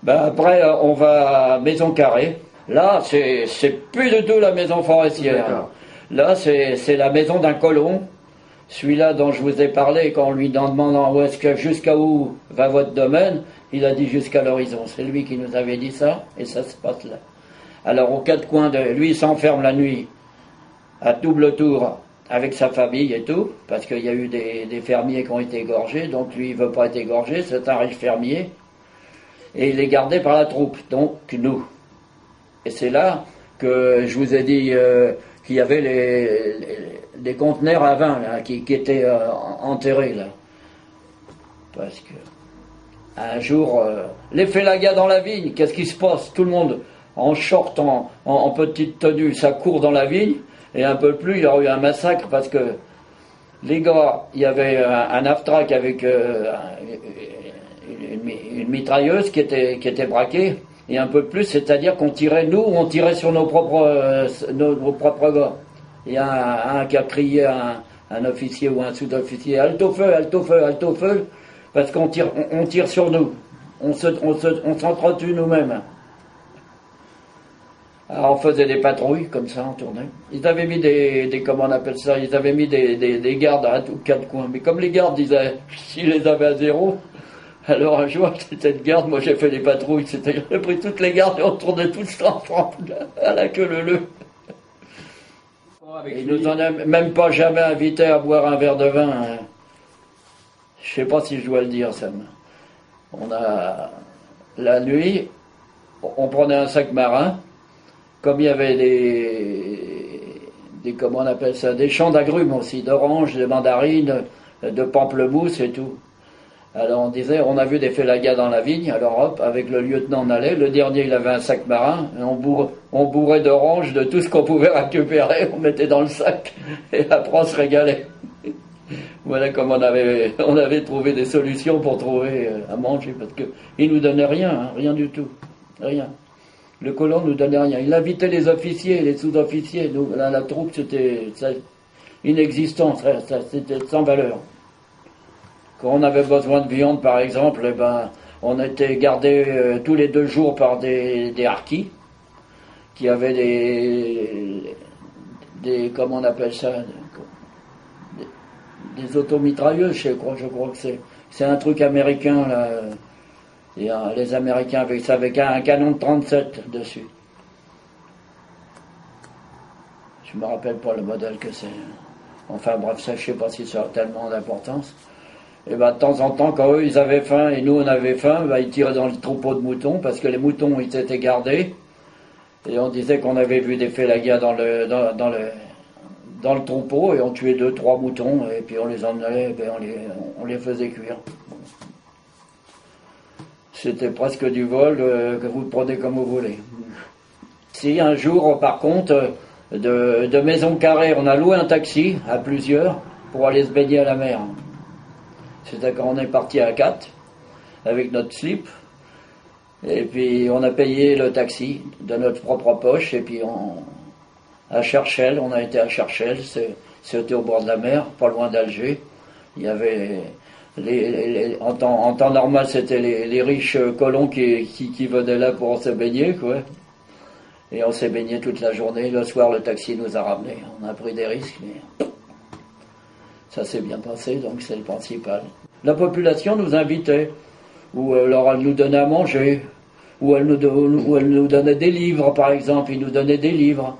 Ben après, on va à Maison Carrée. Là, c'est plus du tout la maison forestière. D'accord. Là, c'est la maison d'un colon. Celui-là dont je vous ai parlé, quand on lui demandant jusqu'à où va votre domaine, il a dit jusqu'à l'horizon. C'est lui qui nous avait dit ça, et ça se passe là. Alors, aux quatre coins de... Lui, il s'enferme la nuit à double tour avec sa famille et tout, parce qu'il y a eu des fermiers qui ont été égorgés, donc lui, il veut pas être égorgé, c'est un riche fermier. Et il est gardé par la troupe, donc nous. Et c'est là que je vous ai dit qu'il y avait les conteneurs à vin là, qui étaient enterrés là. Parce que un jour, les félagas dans la vigne, qu'est-ce qui se passe? Tout le monde en short, en petite tenue, ça court dans la vigne, et un peu plus, il y aura eu un massacre parce que les gars, il y avait un AFTRAC avec une mitrailleuse qui était braquée, et un peu plus, c'est-à-dire qu'on tirait, nous, on tirait sur nos propres gars. Il y a un qui a crié à un officier ou un sous-officier, halte au feu, halte au feu, halte au feu, parce qu'on tire, on tire sur nous. On s'entretue nous-mêmes. Alors on faisait des patrouilles, comme ça, on tournait. Ils avaient mis comment on appelle ça, ils avaient mis des gardes à tous quatre coins. Mais comme les gardes disaient, s'ils les avaient à zéro, alors un jour, c'était de garde, moi j'ai fait des patrouilles, j'ai pris toutes les gardes et on tournait tous ensemble, à la queue leu. Ils nous en ont même pas jamais invités à boire un verre de vin. Hein. Je sais pas si je dois le dire, Sam. On a, la nuit, on prenait un sac marin, comme il y avait des comment on appelle ça, des champs d'agrumes aussi, d'oranges, de mandarines, de pamplemousse et tout. Alors on disait, on a vu des félagas dans la vigne, alors hop, avec le lieutenant on allait, le dernier il avait un sac marin, et on bourrait d'oranges, de tout ce qu'on pouvait récupérer, on mettait dans le sac, et après on se régalait. Voilà comme on avait trouvé des solutions pour trouver à manger, parce qu'il nous donnait rien, hein, rien du tout, rien. Le colon nous donnait rien. Il invitait les officiers, les sous-officiers, nous, la troupe c'était inexistant, c'était sans valeur. Quand on avait besoin de viande, par exemple, eh ben, on était gardé tous les 2 jours par des harkis, qui avaient des comment on appelle ça, des automitrailleuses, je crois que c'est un truc américain, là. Et, les Américains avec ça, avec un canon de 37 dessus. Je me rappelle pas le modèle que c'est. Enfin bref, ça, je sais pas si ça a tellement d'importance. Et ben, de temps en temps, quand eux, ils avaient faim et nous, on avait faim, ben, ils tiraient dans le troupeau de moutons, parce que les moutons, ils étaient gardés. Et on disait qu'on avait vu des félagas dans le troupeau, et on tuait 2-3 moutons, et puis on les emmenait, ben, on les faisait cuire. C'était presque du vol, que vous prenez comme vous voulez. Si un jour, par contre, de Maison Carrée, on a loué un taxi, à plusieurs, pour aller se baigner à la mer. C'était quand on est parti à 4, avec notre slip, et puis on a payé le taxi de notre propre poche, et puis à Cherchel, on a été à Cherchel, c'était au bord de la mer, pas loin d'Alger. Il y avait, en temps normal, c'était les riches colons qui venaient là pour se baigner, quoi. Et on s'est baigné toute la journée, le soir le taxi nous a ramenés. On a pris des risques, mais ça s'est bien passé, donc c'est le principal. La population nous invitait, ou alors elle nous donnait à manger, ou elle nous donnait des livres, par exemple, ils nous donnaient des livres.